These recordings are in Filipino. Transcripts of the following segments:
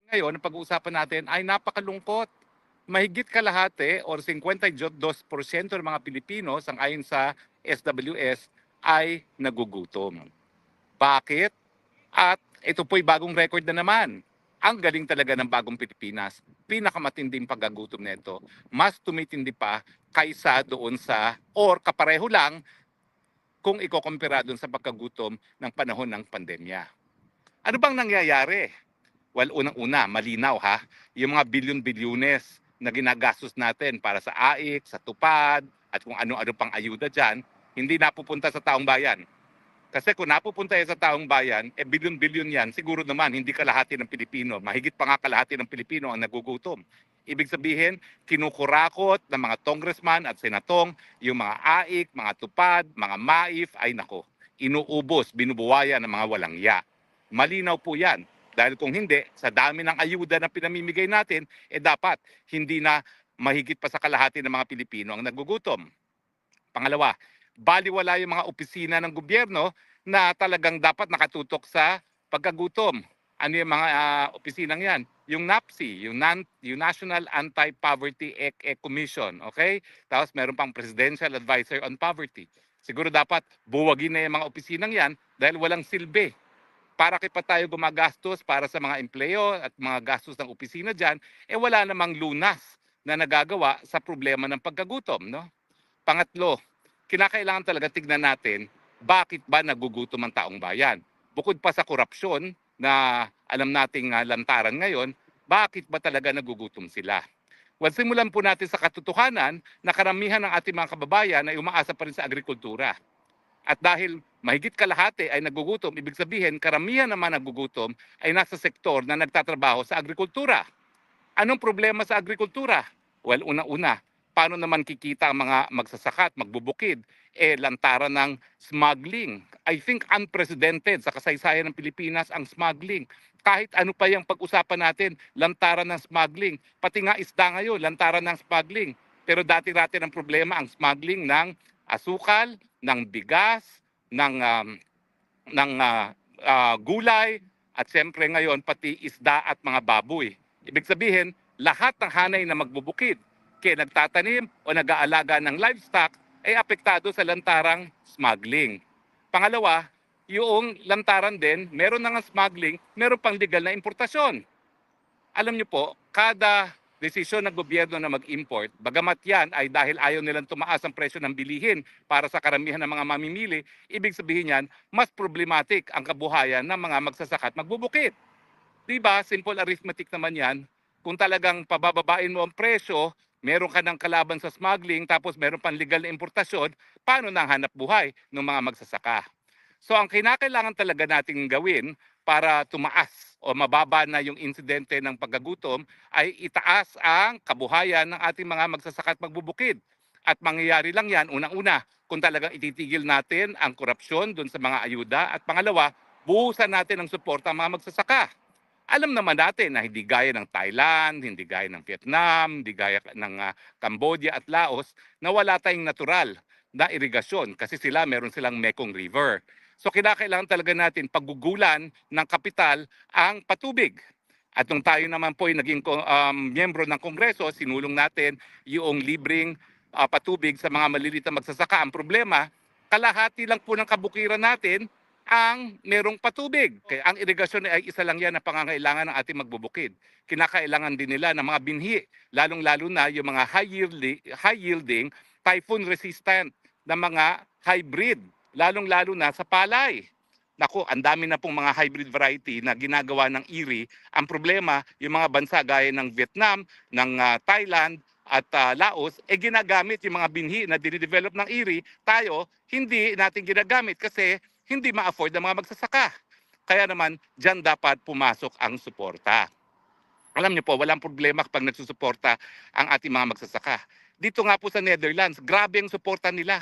Ngayon, ang pag-uusapan natin ay napakalungkot. Mahigit kalahati or 52% ng mga Pilipino sang-ayon sa SWS ay nagugutom. Bakit? At ito po'y bagong record na naman. Ang galing talaga ng bagong Pilipinas. Pinakamatinding pagkagutom nito. Mas tumitindi pa kaysa doon sa or kapareho lang kung ikokompara doon sa pagkagutom ng panahon ng pandemya. Ano bang nangyayari? Well, unang-una, malinaw ha, yung mga bilyon-bilyones na ginagastos natin para sa AIC, sa tupad, at kung ano-ano pang ayuda dyan, hindi napupunta sa taong bayan. Kasi kung napupunta yan sa taong bayan, bilyon-bilyon yan, siguro naman hindi kalahati ng Pilipino, mahigit pa nga kalahati ng Pilipino ang nagugutom. Ibig sabihin, kinukurakot ng mga congressman at senatong, yung mga AIC, mga tupad, mga MAIF, ay nako, inuubos, binubuwayan ng mga walang ya. Malinaw po yan. Dahil kung hindi, sa dami ng ayuda na pinamimigay natin, dapat hindi na mahigit pa sa kalahati ng mga Pilipino ang nagugutom. Pangalawa, baliwala yung mga opisina ng gobyerno na talagang dapat nakatutok sa pagkagutom. Ano yung mga opisinang yan? Yung NAPSI, yung National Anti-Poverty Commission, okay? Tapos meron pang Presidential Advisor on Poverty. Siguro dapat buwagin na yung mga opisinang yan dahil walang silbi. Para kay pa tayo gumagastos para sa mga empleyo at mga gastos ng opisina dyan, wala namang lunas na nagagawa sa problema ng pagkagutom, no? Pangatlo, kinakailangan talaga tignan natin bakit ba nagugutom ang taong bayan. Bukod pa sa korupsyon na alam nating lantaran ngayon, bakit ba talaga nagugutom sila? Well, simulan po natin sa katotohanan na karamihan ng ating mga kababayan ay umaasa pa rin sa agrikultura. At dahil mahigit kalahati ay nagugutom, ibig sabihin karamihan naman nagugutom ay nasa sektor na nagtatrabaho sa agrikultura. Anong problema sa agrikultura? Well, una-una, paano naman kikita ang mga magsasaka at magbubukid? Lantaran ng smuggling. I think unprecedented sa kasaysayan ng Pilipinas ang smuggling. Kahit ano pa yung pag-usapan natin, lantaran ng smuggling. Pati nga isda ngayon, lantaran ng smuggling. Pero dati-dati ng problema ang smuggling ng asukal, ng bigas, ng gulay, at siyempre ngayon pati isda at mga baboy. Ibig sabihin, lahat ng hanay na magbubukid, kaya nagtatanim o nag-aalaga ng livestock, ay apektado sa lantarang smuggling. Pangalawa, yung lantaran din, meron na nga smuggling, meron pang legal na importasyon. Alam niyo po, kada desisyon ng gobyerno na mag-import, bagamat yan ay dahil ayaw nilang tumaas ang presyo ng bilihin para sa karamihan ng mga mamimili, ibig sabihin yan, mas problematic ang kabuhayan ng mga magsasaka at magbubukid. Diba? Simple arithmetic naman yan. Kung talagang pabababain mo ang presyo, meron ka ng kalaban sa smuggling, tapos meron pang legal na importasyon, paano na ang hanap buhay ng mga magsasaka? So ang kinakailangan talaga nating gawin para tumaas o mababa na yung insidente ng pagkagutom ay itaas ang kabuhayan ng ating mga magsasaka at magbubukid. At mangyayari lang yan, unang-una, kung talagang ititigil natin ang korupsyon dun sa mga ayuda. At pangalawa, buhusan natin ang suporta ng mga magsasaka. Alam naman natin na hindi gaya ng Thailand, hindi gaya ng Vietnam, hindi gaya ng Cambodia at Laos na wala tayong natural na irigasyon kasi sila meron silang Mekong River. So kinakailangan talaga natin paggugulan ng kapital ang patubig. At nung tayo naman po ay naging miyembro ng Kongreso, sinulong natin yung libreng patubig sa mga maliliit na magsasaka. Ang problema, kalahati lang po ng kabukiran natin ang merong patubig. Kaya ang irigasyon ay isa lang yan na pangangailangan ng ating magbubukid. Kinakailangan din nila ng mga binhi, lalong-lalo na yung mga high-yielding, typhoon-resistant na mga hybrid, lalong-lalo na sa palay. Naku, ang dami na pong mga hybrid variety na ginagawa ng IRRI. Ang problema, yung mga bansa gaya ng Vietnam, ng Thailand, at Laos, ginagamit yung mga binhi na dinidevelop ng IRRI. Tayo, hindi natin ginagamit kasi hindi ma-afford ng mga magsasaka. Kaya naman, dyan dapat pumasok ang suporta. Alam niyo po, walang problema kapag nagsusuporta ang ating mga magsasaka. Dito nga po sa Netherlands, grabe ang suporta nila.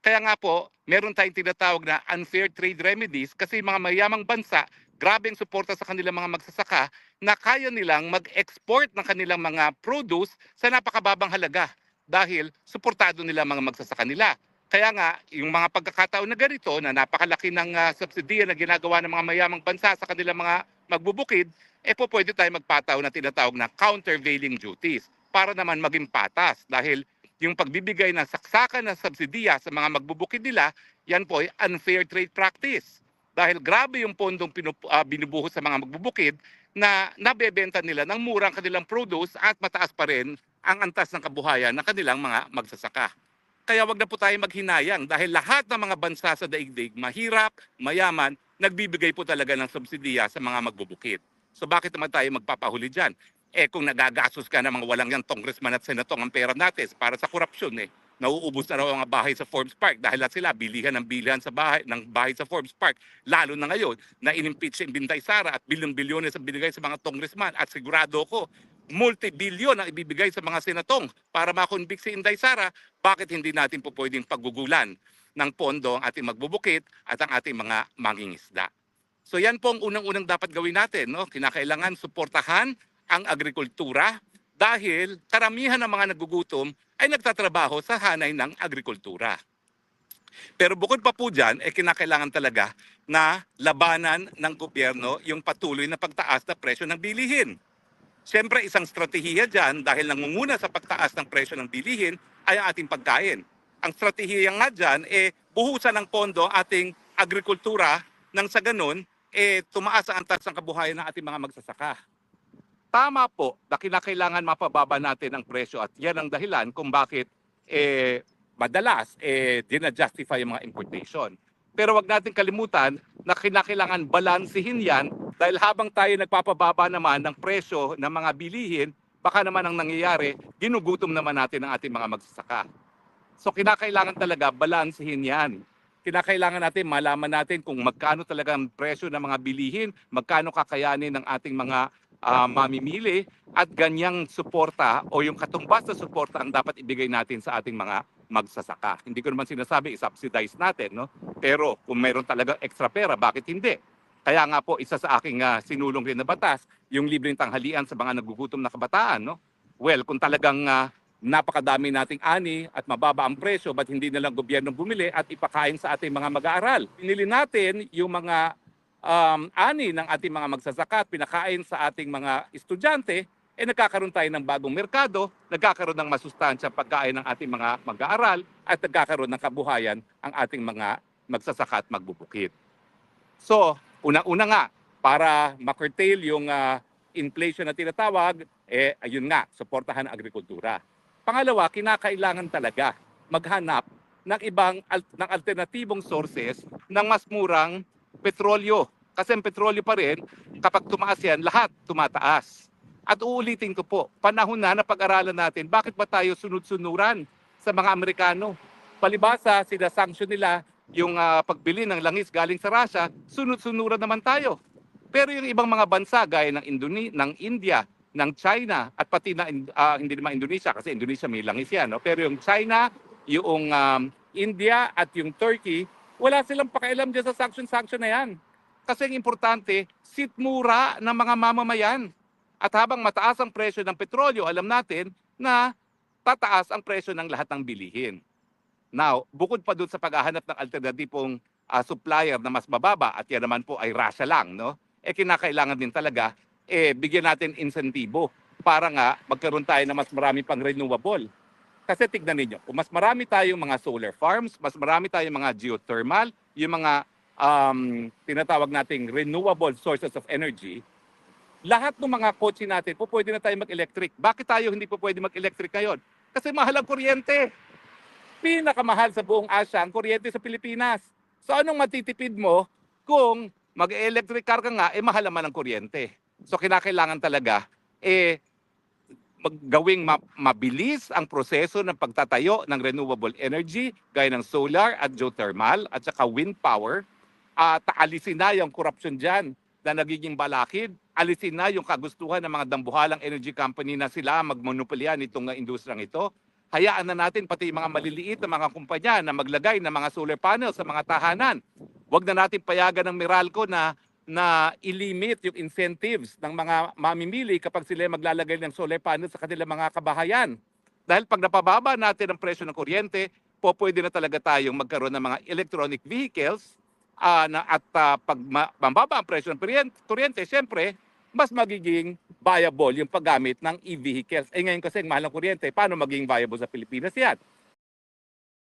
Kaya nga po, meron tayong tinatawag na unfair trade remedies kasi mga mayamang bansa, grabe ang suporta sa kanilang mga magsasaka na kaya nilang mag-export ng kanilang mga produce sa napakababang halaga dahil suportado nila mga magsasaka nila. Kaya nga, yung mga pagkakataon na ganito na napakalaki ng subsidiya na ginagawa ng mga mayamang bansa sa kanilang mga magbubukid, pwede tayo magpataw na tinatawag na countervailing duties para naman maging patas dahil yung pagbibigay ng saksakan ng subsidiya sa mga magbubukid nila, yan po ay unfair trade practice. Dahil grabe yung pondong binubuhos sa mga magbubukid na nabebenta nila ng murang kanilang produce at mataas pa rin ang antas ng kabuhayan ng kanilang mga magsasaka. Kaya wag na po tayo maghinayang dahil lahat ng mga bansa sa daigdig, mahirap, mayaman, nagbibigay po talaga ng subsidiya sa mga magbubukid. So bakit naman tayo magpapahuli dyan? Kung nagagastos ka ng mga walang yan congressman at senatong ang pera natin para sa korupsyon, nauubos na raw ang mga bahay sa Forbes Park dahil sila bilihan ng bilihan sa bahay sa Forbes Park. Lalo na ngayon na inimpeach si Binday Sara at bilyon-bilyones ang binigay sa mga congressman at sigurado ko multi-bilyon ang ibibigay sa mga senatong para makonvict si Inday Sara, bakit hindi natin po pwedeng paggugulan ng pondo ang ating magbubukid at ang ating mga mangingisda. So yan po ang unang-unang dapat gawin natin. No? Kinakailangan suportahan ang agrikultura dahil karamihan ng mga nagugutom ay nagtatrabaho sa hanay ng agrikultura. Pero bukod pa po dyan, kinakailangan talaga na labanan ng gobyerno yung patuloy na pagtaas na presyo ng bilihin. Siyempre, isang strategiya dyan dahil nangunguna sa pagtaas ng presyo ng bilihin ay ang ating pagkain. Ang strategiya nga dyan, buhusan ng pondo ating agrikultura nang sa ganun, tumaas ang antas ng kabuhayan ng ating mga magsasaka. Tama po na kinakailangan mapababa natin ang presyo at yan ang dahilan kung bakit madalas dinajustify yung mga importation. Pero wag natin kalimutan na kinakailangan balansihin yan dahil habang tayo nagpapababa naman ng presyo ng mga bilihin, baka naman ang nangyayari, ginugutom naman natin ang ating mga magsasaka. So kinakailangan talaga balansihin yan. Kinakailangan natin malaman natin kung magkano talaga ang presyo ng mga bilihin, magkano kakayanin ng ating mga mamimili at ganyang suporta o yung katumbas na suporta ang dapat ibigay natin sa ating mga magsasaka. Hindi ko naman sinasabi i-subsidize natin, no? Pero kung mayroon talagang extra pera, bakit hindi? Kaya nga po isa sa aking sinulong rin na batas, yung libreng tanghalian sa mga nagugutom na kabataan, no? Well, kung talagang napakadami nating ani at mababa ang presyo, ba't hindi na lang gobyerno bumili at ipakain sa ating mga mag-aaral? Pinili natin yung mga ani ng ating mga magsasaka at pinakain sa ating mga estudyante, nagkakaroon tayo ng bagong merkado, nagkakaroon ng masustansya pagkain ng ating mga mag-aaral at nagkakaroon ng kabuhayan ang ating mga magsasaka at magbubukid. So, una-una nga, para ma-curtail yung inflation na tinatawag, ayun nga, suportahan ang agrikultura. Pangalawa, kinakailangan talaga maghanap ng alternatibong sources ng mas murang petrolyo. Kasi ang petrolyo pa rin, kapag tumaas yan, lahat tumataas. At uulitin ko po, panahon na pag-aralan natin, bakit ba tayo sunod-sunuran sa mga Amerikano? Palibasa, sinasanction nila yung pagbili ng langis galing sa Russia, sunod-sunuran naman tayo. Pero yung ibang mga bansa, gaya ng India, ng China, at pati na hindi naman Indonesia, kasi Indonesia may langis yan. No? Pero yung China, yung India at yung Turkey, wala silang pakialam dyan sa sanction na yan. Kasi ang importante, sitmura ng mga mamamayan. At habang mataas ang presyo ng petrolyo, alam natin na tataas ang presyo ng lahat ng bilihin. Now, bukod pa doon sa paghahanap ng alternatibong supplier na mas mababa, at yan naman po ay Russia lang, no? Kinakailangan din talaga, bigyan natin insentibo para nga magkaroon tayo ng mas marami pang renewable. Kasi tignan ninyo, kung mas marami tayong mga solar farms, mas marami tayong mga geothermal, yung mga tinatawag nating renewable sources of energy, lahat ng mga kotse natin, pwede na tayo mag-electric. Bakit tayo hindi pwede mag-electric ngayon? Kasi mahal ang kuryente. Pinakamahal sa buong Asia ang kuryente sa Pilipinas. So anong matitipid mo kung mag-electric car ka nga, mahal naman ang kuryente. So kinakailangan talaga, gawing mabilis ang proseso ng pagtatayo ng renewable energy gaya ng solar at geothermal at saka wind power. Alisin na yung corruption dyan na nagiging balakid. Alisin na yung kagustuhan ng mga dambuhalang energy company na sila magmonopolya nitong industriyang ito. Hayaan na natin pati yung mga maliliit na mga kumpanya na maglagay ng mga solar panels sa mga tahanan. Huwag na natin payagan ng Meralco na ilimit yung incentives ng mga mamimili kapag sila maglalagay ng solar panels sa kanilang mga kabahayan. Dahil pag napababa natin ang presyo ng kuryente, pwede na talaga tayong magkaroon ng mga electronic vehicles at pag mababa ang presyo ng kuryente, siyempre, mas magiging viable yung paggamit ng e-vehicles. Eh ngayon kasi mahal ng kuryente, paano maging viable sa Pilipinas yan?